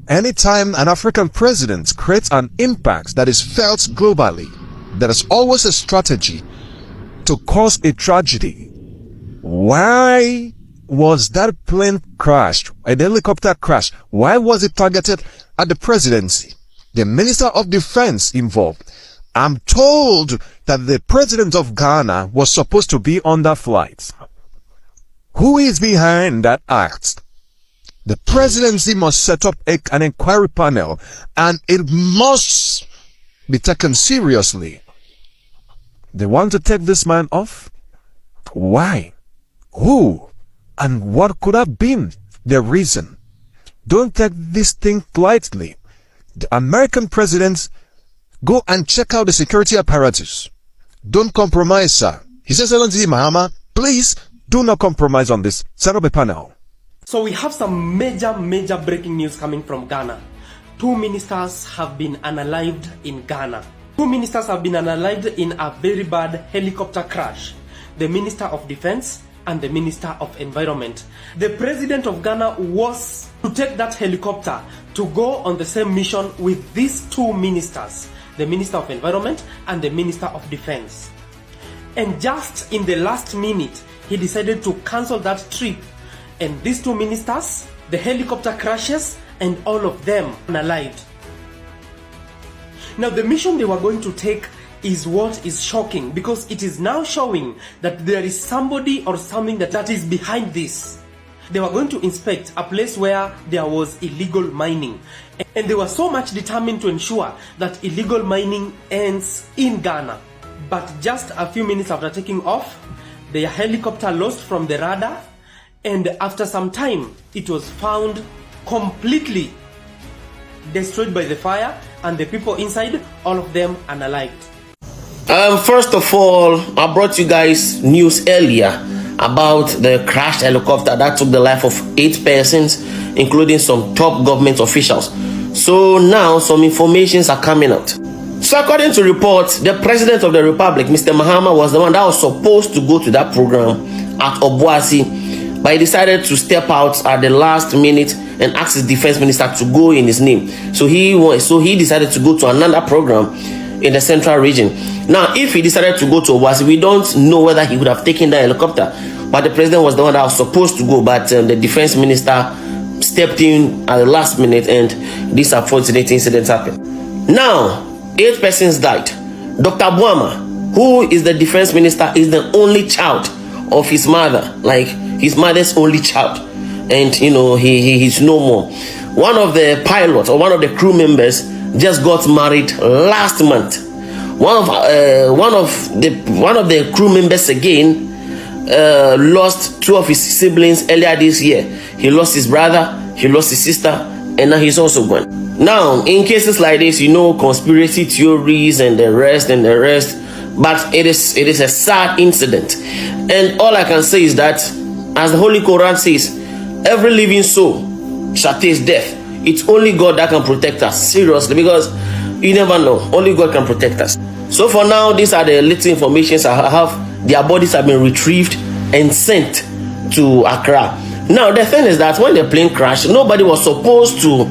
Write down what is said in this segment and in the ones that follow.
Anytime an African president creates an impact that is felt globally, there is always a strategy to cause a tragedy. Why was that plane crashed, a helicopter crash? Why was it targeted at the presidency? The Minister of Defense involved. I'm told that the President of Ghana was supposed to be on that flight. Who is behind that act? The presidency must set up an inquiry panel, and it must be taken seriously. They want to take this man off? Why? Who? And what could have been the reason? Don't take this thing lightly. The American presidents, go and check out the security apparatus. Don't compromise, sir. His Excellency Mahama, please do not compromise on this. Set up a panel. So we have some major breaking news coming from Ghana. 2 ministers have been unalived in Ghana. 2 ministers have been unalived in a very bad helicopter crash. The Minister of Defense and the Minister of Environment. The President of Ghana was to take that helicopter to go on the same mission with these 2 ministers, the Minister of Environment and the Minister of Defense. And just in the last minute, he decided to cancel that trip. And these 2 ministers, the helicopter crashes and all of them unalived. Now the mission they were going to take is what is shocking, because it is now showing that there is somebody or something that is behind this. They were going to inspect a place where there was illegal mining, and they were so much determined to ensure that illegal mining ends in Ghana. But just a few minutes after taking off, their helicopter lost from the radar, and after some time it was found completely destroyed by the fire, and the people inside, all of them unalived. First of all, I brought you guys news earlier about the crashed helicopter that took the life of 8 persons, including some top government officials. So now some informations are coming out. So according to reports, the President of the Republic, Mr. Mahama, was the one that was supposed to go to that program at Obuasi, but he decided to step out at the last minute and ask his defense minister to go in his name. So he decided to go to another program in the central region. Now, if he decided to go to Obuasi, we don't know whether he would have taken the helicopter, but the president was the one that was supposed to go, but the defense minister stepped in at the last minute, and this unfortunate incident happened. Now, 8 persons died. Dr. Buama, who is the defense minister, is the only child of his mother, like his mother's only child, and he's no more. One of the pilots or one of the crew members just got married last month. One of the crew members again lost 2 of his siblings earlier this year. He lost his brother, he lost his sister, and now he's also gone. Now, in cases like this, conspiracy theories and the rest, but it is a sad incident. And all I can say is that, as the Holy Quran says, every living soul shall taste death. It's only God that can protect us, seriously, because you never know. Only God can protect us. So for now, these are the little informations I have. Their bodies have been retrieved and sent to Accra. Now, the thing is that when the plane crashed, nobody was supposed to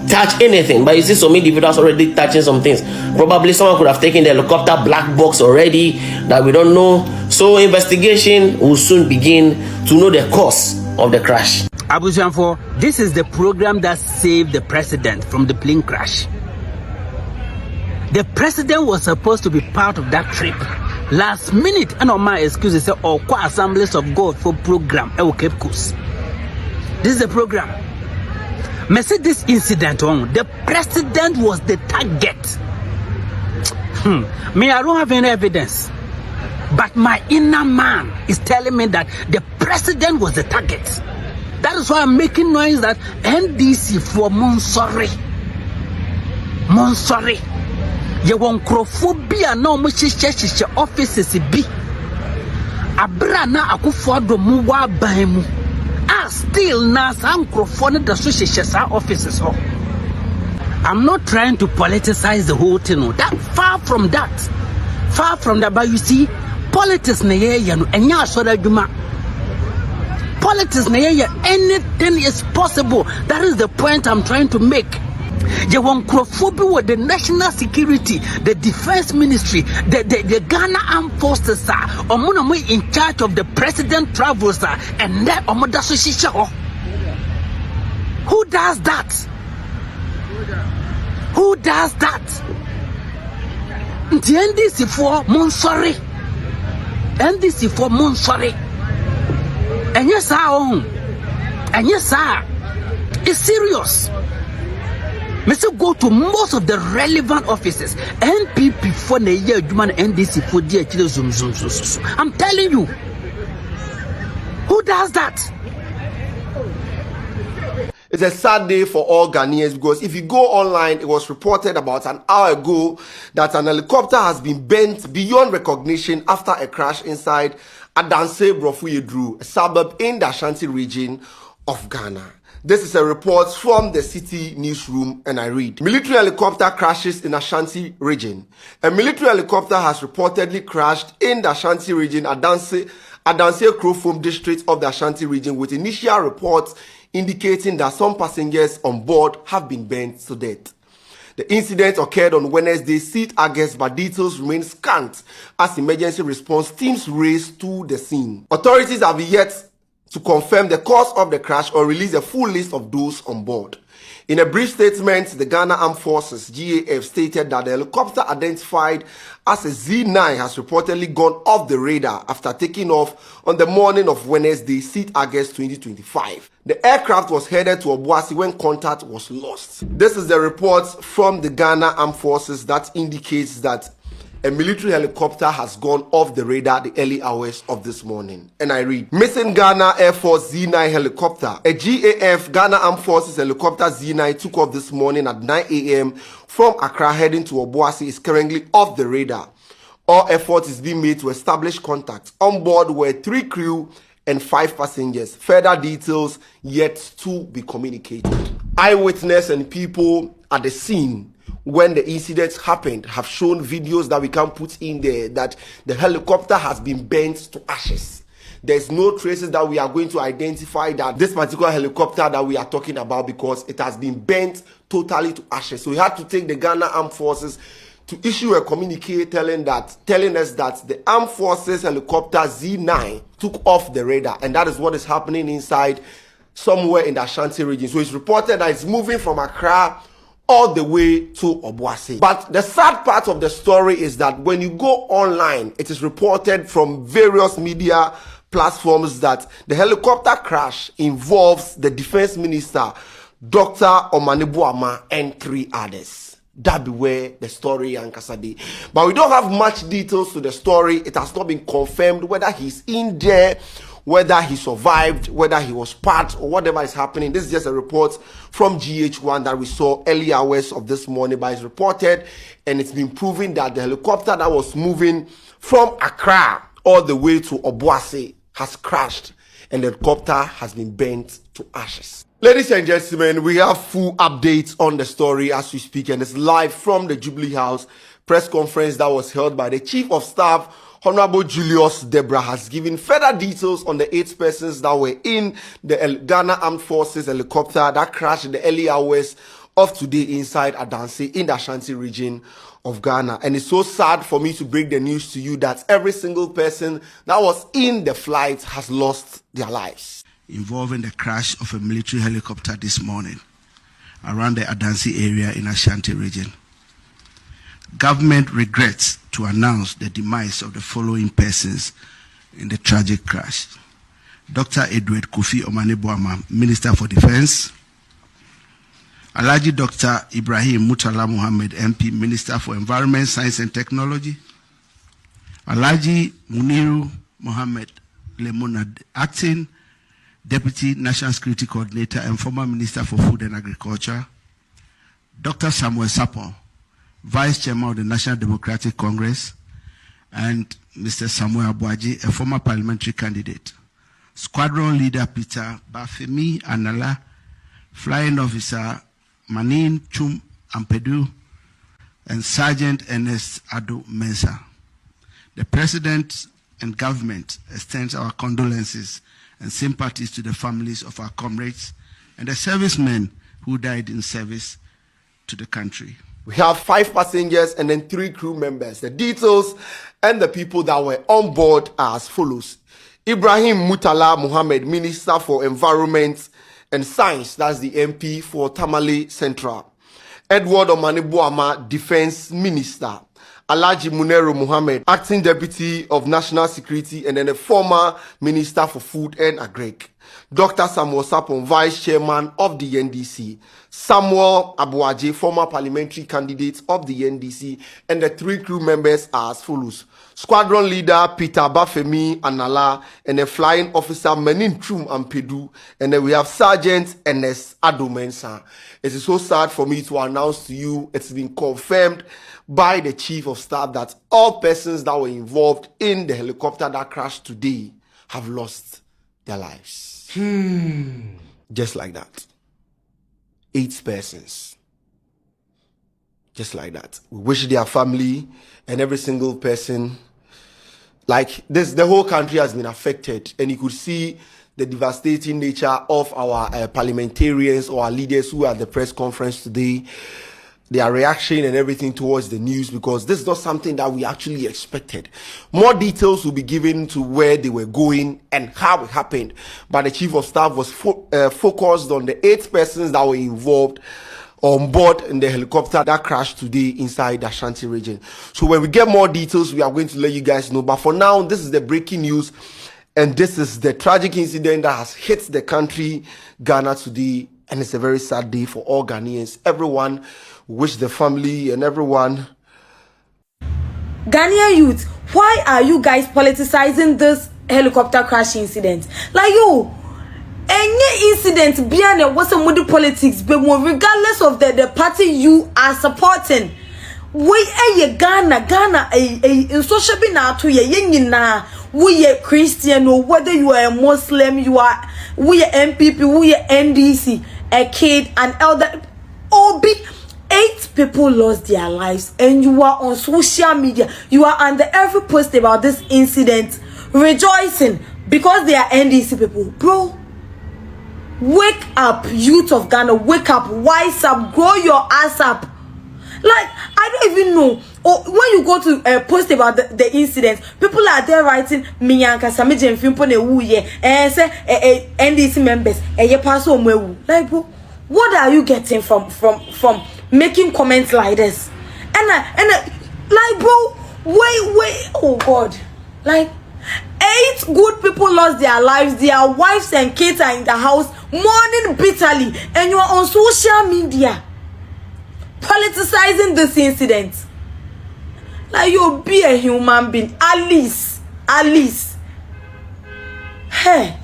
touch anything, but you see some individuals already touching some things. Probably someone could have taken the helicopter black box already that we don't know. So investigation will soon begin to know the cause of the crash. Abujanfo, this is the program that saved the president from the plane crash. The president was supposed to be part of that trip. Last minute, and on my excuses, say, Assemblies of God for program, Cape Coast. This is the program. Me say this incident on the president was the target. Me, I don't have any evidence, but my inner man is telling me that the president was the target. That is why I'm making noise that NDC for Monsori. You want crophobia no much offices be. Abrana akufodo muwa baimu. Still na some crophone the social offices. I'm not trying to politicize the whole thing. That far from that. But you see, politics na ye and ya so that juma. politics, anything is possible. That is the point I'm trying to make. You want Krofobi with the national security, the defense ministry, the Ghana armed forces, or in charge of the president travels, and that who does that? Who does that? The NDC for Monsori. NDC for Monsori. And yes, sir. It's serious. Mr. Go to most of the relevant offices. NPP for the year, human NDC for the zoom. I'm telling you. Who does that? It's a sad day for all Ghanaians because if you go online, it was reported about an hour ago that an helicopter has been bent beyond recognition after a crash inside Adanse Brofuyedru, a suburb in the Ashanti region of Ghana. This is a report from the city newsroom, and I read: military helicopter crashes in Ashanti region. A military helicopter has reportedly crashed in the Ashanti region, Adanse Krofom district of the Ashanti region, with initial reports indicating that some passengers on board have been burnt to death. The incident occurred on Wednesday, 6 August, but details remain scant as emergency response teams raced to the scene. Authorities have yet to confirm the cause of the crash or release a full list of those on board. In a brief statement, the Ghana Armed Forces (GAF) stated that the helicopter identified as a Z9 has reportedly gone off the radar after taking off on the morning of Wednesday, 6 August 2025. The aircraft was headed to Obuasi when contact was lost. This is the report from the Ghana Armed Forces that indicates that a military helicopter has gone off the radar the early hours of this morning. And I read: missing Ghana Air Force Z9 helicopter. A GAF Ghana Armed Forces helicopter Z9 took off this morning at 9 a.m. from Accra heading to Obuasi is currently off the radar. All effort is being made to establish contact. On board were 3 crew and 5 passengers. Further details yet to be communicated. Eyewitness and people at the scene when the incident happened have shown videos that we can put in there that the helicopter has been burnt to ashes. There's no traces that we are going to identify that this particular helicopter that we are talking about, because it has been burnt totally to ashes. So we had to take the Ghana Armed Forces to issue a communique telling us that the Armed Forces helicopter Z9 took off the radar, and that is what is happening inside somewhere in the Ashanti region. So it's reported that it's moving from Accra all the way to Obuasi. But the sad part of the story is that when you go online, it is reported from various media platforms that the helicopter crash involves the defense minister, Dr. Mahama, and 3 others. That be where the story Ankasadi. But we don't have much details to the story. It has not been confirmed whether he's in there, whether he survived, whether he was part, or whatever is happening. This is just a report from GH1 that we saw early hours of this morning, but it's reported and it's been proven that the helicopter that was moving from Accra all the way to Obuasi has crashed and the helicopter has been burnt to ashes. Ladies and gentlemen, we have full updates on the story as we speak, and it's live from the Jubilee House press conference that was held by the Chief of Staff, Honorable Julius Debra, has given further details on the 8 persons that were in the Ghana Armed Forces helicopter that crashed in the early hours of today inside Adanse in the Ashanti region of Ghana. And it's so sad for me to break the news to you that every single person that was in the flight has lost their lives. Involving the crash of a military helicopter this morning around the Adanse area in Ashanti region. Government regrets to announce the demise of the following persons in the tragic crash: Dr. Edward Kofi Omaneboama, Minister for Defense; Alhaji Dr. Ibrahim Mutala Muhammad, MP, Minister for Environment, Science and Technology; Alhaji Muniru Mohammed Lemonad, Acting Deputy National Security Coordinator and former Minister for Food and Agriculture; Dr. Samuel Sapon, Vice Chairman of the National Democratic Congress; and Mr. Samuel Abuaji, a former parliamentary candidate; Squadron Leader Peter Bafemi Anala, Flying Officer Manin Chum Ampedu, and Sergeant Ernest Ado Mensah. The President and government extends our condolences and sympathies to the families of our comrades and the servicemen who died in service to the country. We have 5 passengers and then 3 crew members. The details and the people that were on board are as follows. Ibrahim Mutala Muhammad, Minister for Environment and Science, that's the MP for Tamale Central. Edward Omanibuama, Defense Minister. Alhaji Munero Muhammad, Acting Deputy of National Security and then a former Minister for Food and Agric. Dr. Samuel Sapon, Vice Chairman of the NDC. Samuel Abuaje, former parliamentary candidate of the NDC. And the 3 crew members are as follows. Squadron Leader Peter Bafemi Anala and the Flying Officer Menin Trum Ampedu. And then we have Sergeant Ernest Adomensa. It is so sad for me to announce to you, it's been confirmed by the Chief of Staff that all persons that were involved in the helicopter that crashed today have lost their lives. Just like that. 8 persons. Just like that. We wish their family and every single person, like this, the whole country has been affected, and you could see the devastating nature of our parliamentarians or our leaders who are at the press conference today, their reaction and everything towards the news, because this is not something that we actually expected. More details will be given to where they were going and how it happened, but the Chief of Staff was focused on the 8 persons that were involved on board in the helicopter that crashed today inside the Ashanti region. So when we get more details, we are going to let you guys know. But for now, this is the breaking news, and this is the tragic incident that has hit the country, Ghana, today. And it's a very sad day for all Ghanaians. Everyone, wish the family and everyone. Ghanaian youth, why are you guys politicizing this helicopter crash incident? Like you, any incident beyond it was some moody politics, but regardless of the party you are supporting, we are Ghana in social being out to ye we are Christian, or whether you are a Muslim, we are MPP, we are NDC, a kid, an elder, all big. 8 people lost their lives, and you are on social media. You are under every post about this incident, rejoicing because they are NDC people. Bro, wake up, youth of Ghana. Wake up, wise up, grow your ass up. Like, I don't even know. Or when you go to post about the incident, people are there writing Miyanka Samijen Fimpone Wuye and say NDC members ye pass on mewu. Like, bro, what are you getting from making comments like this? And like, bro, wait, oh God, like 8 good people lost their lives, their wives and kids are in the house mourning bitterly, and you are on social media politicizing this incident. Like, you'll be a human being, Alice. Hey.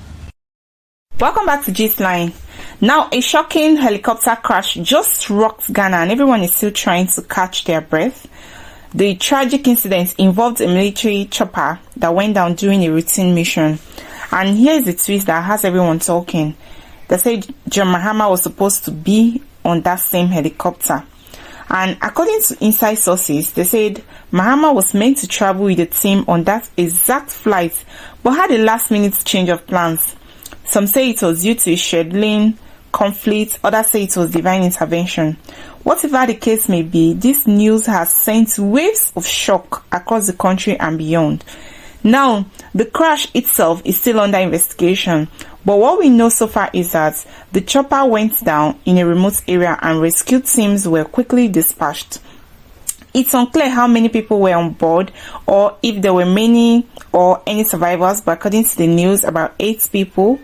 Welcome back to Gist Line. Now, a shocking helicopter crash just rocked Ghana, and everyone is still trying to catch their breath. The tragic incident involved a military chopper that went down during a routine mission. And here's the twist that has everyone talking. They said John Mahama was supposed to be on that same helicopter. And according to inside sources, they said Mahama was meant to travel with the team on that exact flight, but had a last-minute change of plans. Some say it was due to scheduling conflict, others say it was divine intervention. Whatever the case may be, this news has sent waves of shock across the country and beyond. Now, the crash itself is still under investigation, but what we know so far is that the chopper went down in a remote area and rescue teams were quickly dispatched. It's unclear how many people were on board or if there were many or any survivors, but according to the news, about 8 people,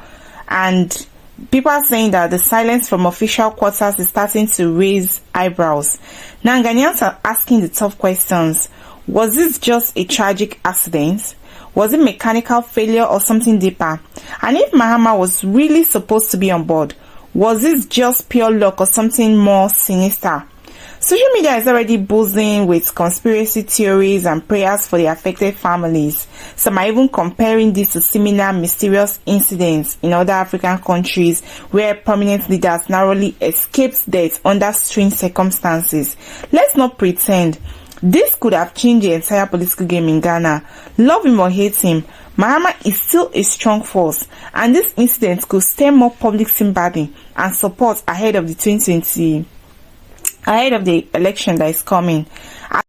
and people are saying that the silence from official quarters is starting to raise eyebrows. Now, Ghanaians are asking the tough questions. Was this just a tragic accident? Was it mechanical failure or something deeper? And if Mahama was really supposed to be on board, was this just pure luck or something more sinister? Social media is already buzzing with conspiracy theories and prayers for the affected families. Some are even comparing this to similar mysterious incidents in other African countries where prominent leaders narrowly escaped death under strange circumstances. Let's not pretend. This could have changed the entire political game in Ghana. Love him or hate him, Mahama is still a strong force, and this incident could stir more public sympathy and support ahead of the election that is coming.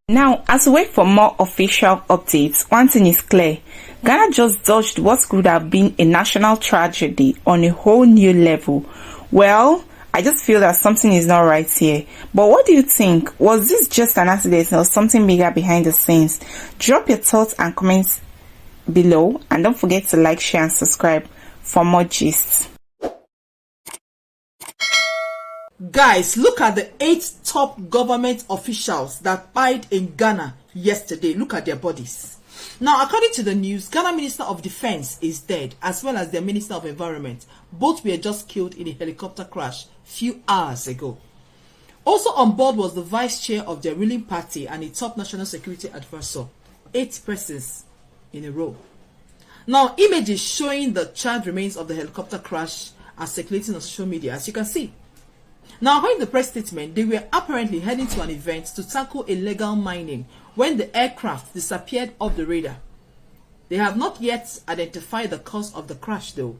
Now, as we wait for more official updates, one thing is clear. Ghana just dodged what could have been a national tragedy on a whole new level. Well, I just feel that something is not right here. But what do you think? Was this just an accident or something bigger behind the scenes? Drop your thoughts and comments below, and don't forget to like, share and subscribe for more gists. Guys, look at the 8 top government officials that died in Ghana yesterday. Look at their bodies. Now, according to the news, Ghana Minister of Defense is dead, as well as the Minister of Environment. Both were just killed in a helicopter crash few hours ago. Also on board was the vice chair of the ruling party and a top national security advisor. 8 persons in a row. Now, images showing the charred remains of the helicopter crash are circulating on social media, as you can see. Now, according to the press statement, they were apparently heading to an event to tackle illegal mining when the aircraft disappeared off the radar. They have not yet identified the cause of the crash, though.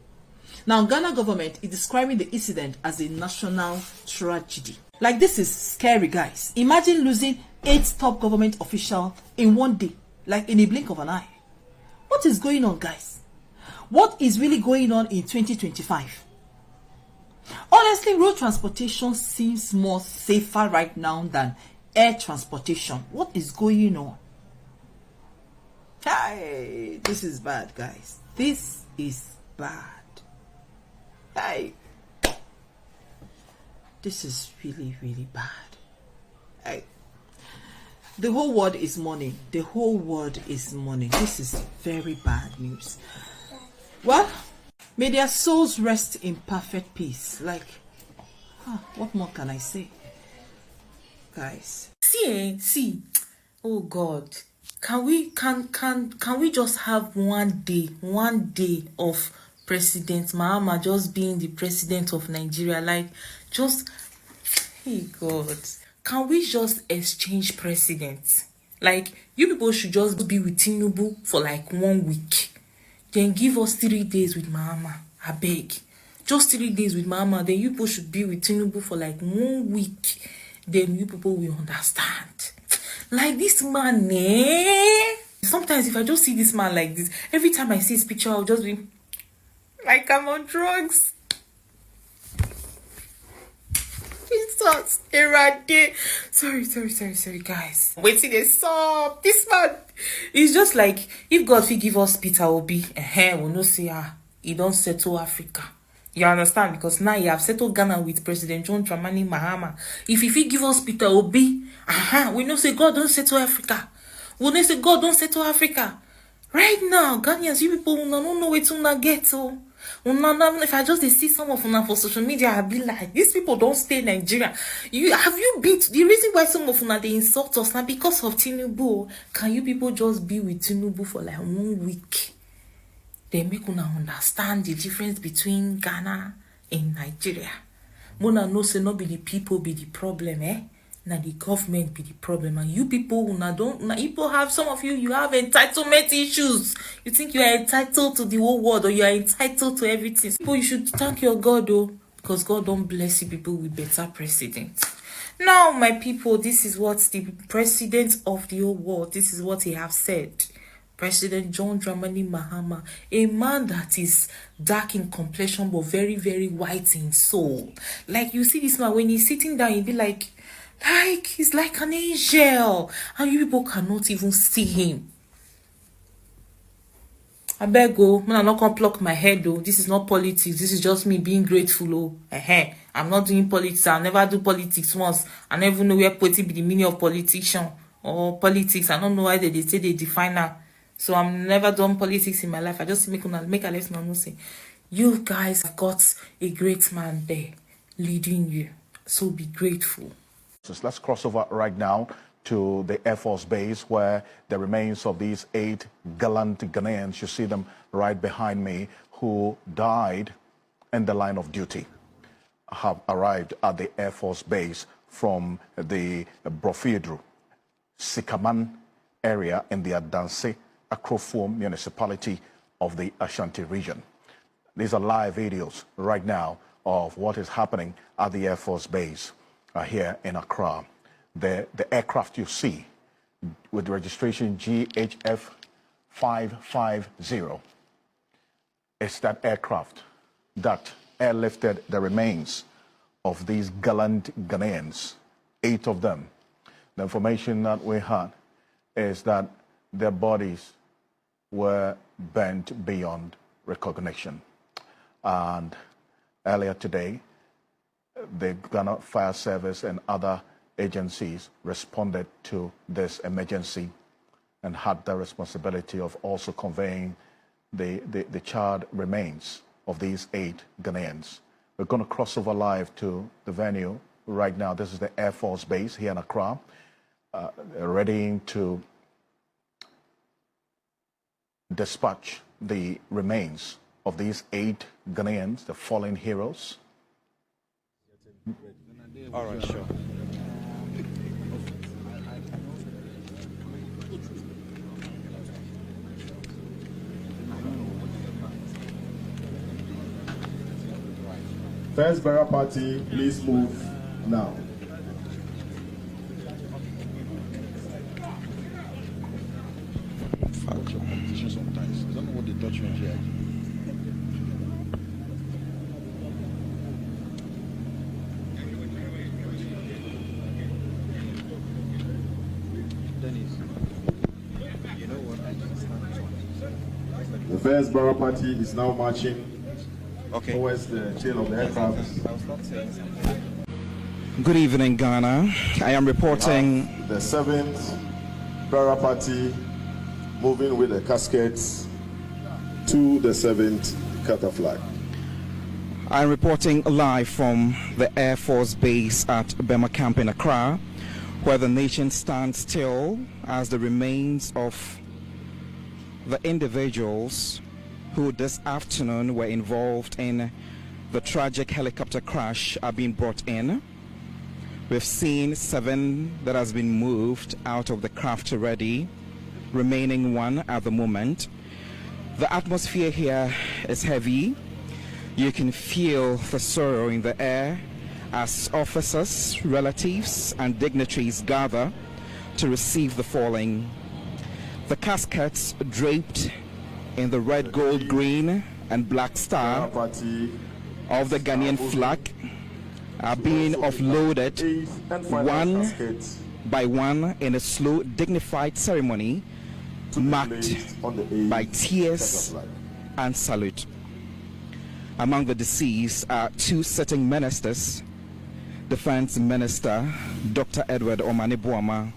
Now, Ghana government is describing the incident as a national tragedy. Like, this is scary, guys. Imagine losing 8 top government officials in one day, like in a blink of an eye. What is going on, guys? What is really going on in 2025? Honestly, road transportation seems more safer right now than air transportation. What is going on? Hey, this is bad, guys. This is bad. Hey, this is really, really bad. Hey, the whole world is mourning. The whole world is mourning. This is very bad news. Well, may their souls rest in perfect peace. Like, what more can I say, guys? See. Oh God, can we just have one day of President Mahama just being the president of Nigeria? Like, just, hey God, can we just exchange presidents? Like, you people should just be with Tinubu for like 1 week. Then give us 3 days with Mahama. I beg. Just 3 days with Mahama. Then you people should be with Tinubu for like 1 week. Then you people will understand. Like, this man, sometimes if I just see this man like this, every time I see his picture, I'll just be like, I'm on drugs. Jesus, sorry, guys. Wait till they stop. This man, it's just like, if God will give us Peter Obi, we'll not say, he don't settle Africa. You understand? Because now you have settled Ghana with President John Mahama. If he give us Peter Obi, we know say God don't settle Africa. We know say God don't settle Africa. Right now, Ghanaians, you people don't know where to get to. If I just see some of them for social media, I'll be like, these people don't stay in Nigeria. Have you been to the reason why some of them they insult us now because of Tinubu? Can you people just be with Tinubu for like 1 week? They make una understand the difference between Ghana and Nigeria. Mona no say not be the people be the problem, Now the government be the problem, and you people people have, some of you have entitlement issues. You think you are entitled to the whole world, or you are entitled to everything. People, you should thank your God, though, because God don't bless you people with better presidents. Now, my people, this is what the president of the whole world, this is what he have said. President John Mahama, a man that is dark in complexion but very, very white in soul. Like, you see this man, when he's sitting down, he'll be like he's like an angel, and you people cannot even see him. I beg I'm not gonna pluck my head though. This is not politics. This is just me being grateful. I'm not doing politics. I'll never do politics once. I never even know where politics be the meaning of politician or politics. I don't know why they say they define her. So I'm never done politics in my life. I just make a lesson and say, you guys have got a great man there leading you. So be grateful. So let's cross over right now to the Air Force Base, where the remains of these 8 gallant Ghanaians, you see them right behind me, who died in the line of duty, have arrived at the Air Force Base from the Brofidru, Sikaman area in the Adanse Akrofo municipality of the Ashanti region. These are live videos right now of what is happening at the Air Force Base here in Accra. The aircraft you see with registration GHF 550 is that aircraft that airlifted the remains of these gallant Ghanaians, 8 of them. The information that we had is that their bodies were burnt beyond recognition. And earlier today, the Ghana Fire Service and other agencies responded to this emergency and had the responsibility of also conveying the charred remains of these 8 Ghanaians. We're going to cross over live to the venue right now. This is the Air Force Base here in Accra, readying to dispatch the remains of these 8 Ghanaians, the fallen heroes. All right, sure. First Bearer Party, please move now. Sometimes I don't know what the Dutchman here. The First Bearer Party is now marching towards the tail of the aircraft. Good evening, Ghana. I am reporting the 7th Bearer Party moving with the caskets to the 7th Qatar flag. I'm reporting live from the Air Force Base at Bema Camp in Accra, where the nation stands still as the remains of the individuals who this afternoon were involved in the tragic helicopter crash are being brought in. We've seen 7 that has been moved out of the craft already, remaining 1 at the moment. The atmosphere here is heavy. You can feel the sorrow in the air as officers, relatives and dignitaries gather to receive the falling. The caskets draped in the red, gold, green and black star of the Ghanaian flag are being offloaded one by one in a slow, dignified ceremony marked by tears and salute. Among the deceased are 2 sitting ministers, Defense Minister Dr. Edward Omane Boama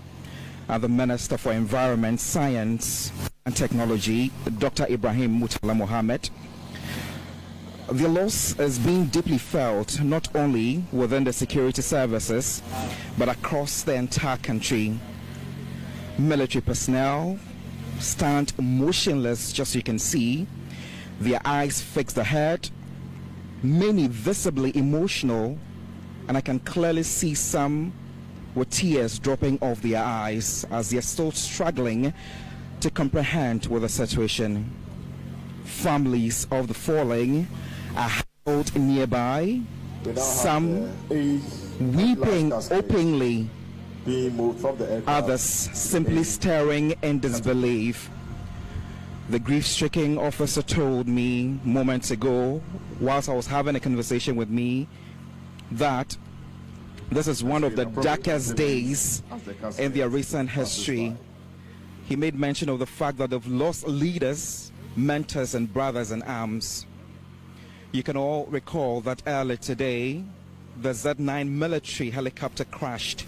and the Minister for Environment, Science and Technology, Dr. Ibrahim Mutala Mohammed. The loss is being deeply felt not only within the security services but across the entire country. Military personnel stand motionless, just you can see, their eyes fixed ahead, many visibly emotional, and I can clearly see some with tears dropping off their eyes as they are still struggling to comprehend with the situation. Families of the fallen are held nearby, some weeping openly, others simply staring in disbelief. The grief-stricken officer told me moments ago, whilst I was having a conversation with me, that this is one of the darkest days in their recent history. He made mention of the fact that they've lost leaders, mentors and brothers in arms. You can all recall that earlier today, the Z9 military helicopter crashed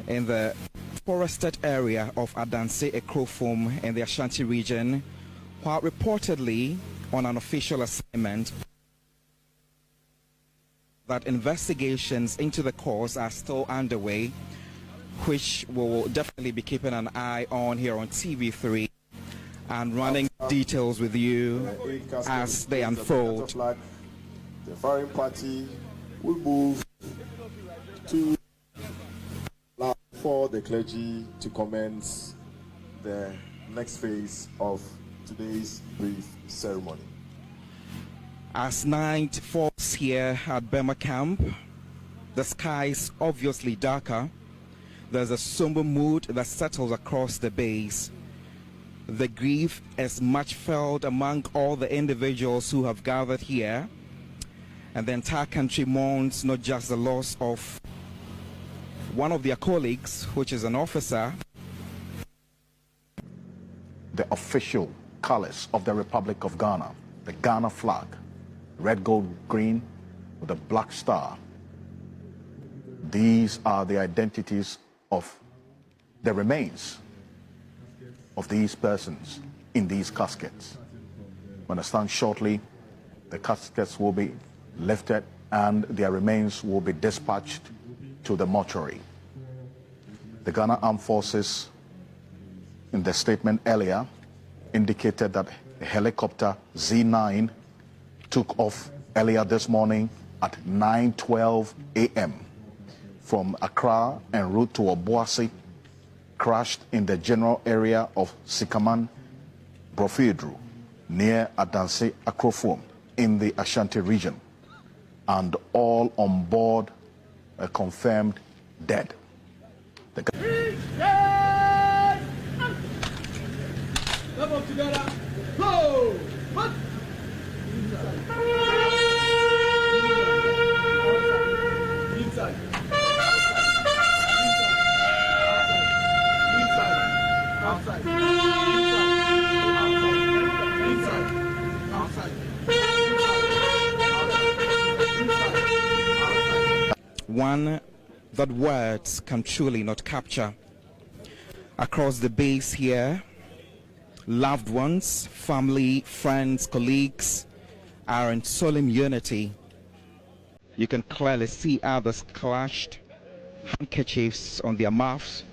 in the forested area of Adanse Ekrofom in the Ashanti region, while reportedly on an official assignment that investigations into the cause are still underway, which we'll definitely be keeping an eye on here on TV3 and running details with you as they unfold. The firing party will move to for the clergy to commence the next phase of today's brief ceremony. As night falls here at Burma Camp, the sky is obviously darker. There's a somber mood that settles across the base. The grief is much felt among all the individuals who have gathered here, and the entire country mourns not just the loss of one of their colleagues, which is an officer. The official colors of the Republic of Ghana, the Ghana flag, red, gold, green with a black star. These are the identities of the remains of these persons in these caskets. We understand shortly the caskets will be lifted and their remains will be dispatched to the mortuary. The Ghana Armed Forces, in the statement earlier, indicated that a helicopter Z9 took off earlier this morning at 9:12 a.m. from Accra en route to Obuasi, crashed in the general area of Sikaman, Brofidru, near Adanse Akrofom in the Ashanti region, and all on board are confirmed dead. One that words can truly not capture. Across the base here, loved ones, family, friends, colleagues are in solemn unity. You can clearly see others clashed, handkerchiefs on their mouths.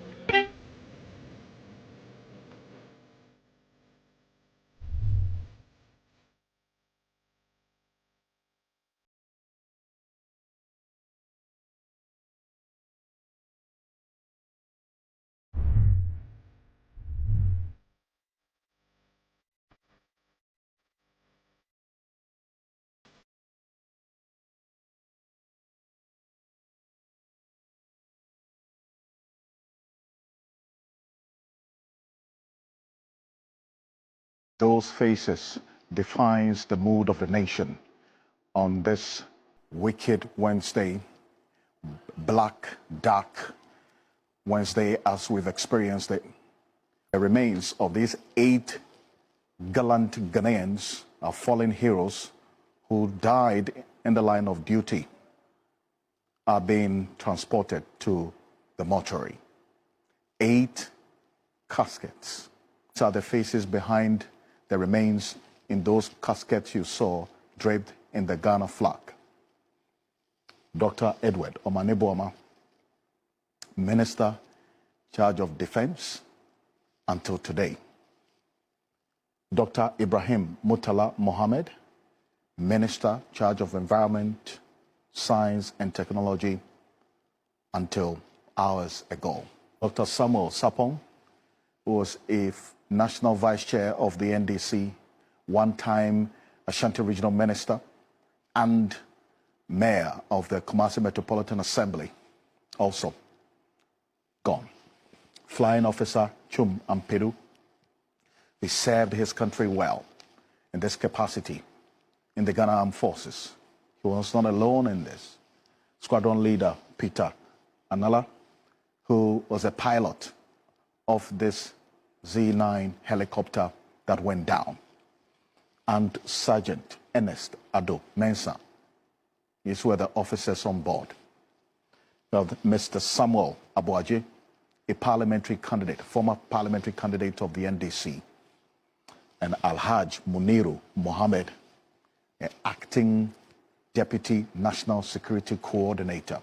Those faces defines the mood of the nation on this wicked Wednesday, black, dark Wednesday as we've experienced it. The remains of these 8 gallant Ghanaians are fallen heroes who died in the line of duty are being transported to the mortuary. 8 caskets. These are the faces behind the remains in those caskets you saw draped in the Ghana flag. Dr. Edward Omaneboma, Minister, Charge of Defense, until today. Dr. Ibrahim Murtala Mohammed, Minister, Charge of Environment, Science and Technology, until hours ago. Dr. Samuel Sapong, who was a National Vice Chair of the NDC, one-time Ashanti Regional Minister, and Mayor of the Kumasi Metropolitan Assembly, also gone. Flying Officer Chum Ampedu, he served his country well in this capacity in the Ghana Armed Forces. He was not alone in this. Squadron Leader Peter Anala, who was a pilot of this Z9 helicopter that went down, and Sergeant Ernest Ado Mensah. These were the officers on board. Mr. Samuel Abuaje, a parliamentary candidate, former parliamentary candidate of the NDC, and Alhaj Muniru Mohammed, an acting Deputy National Security Coordinator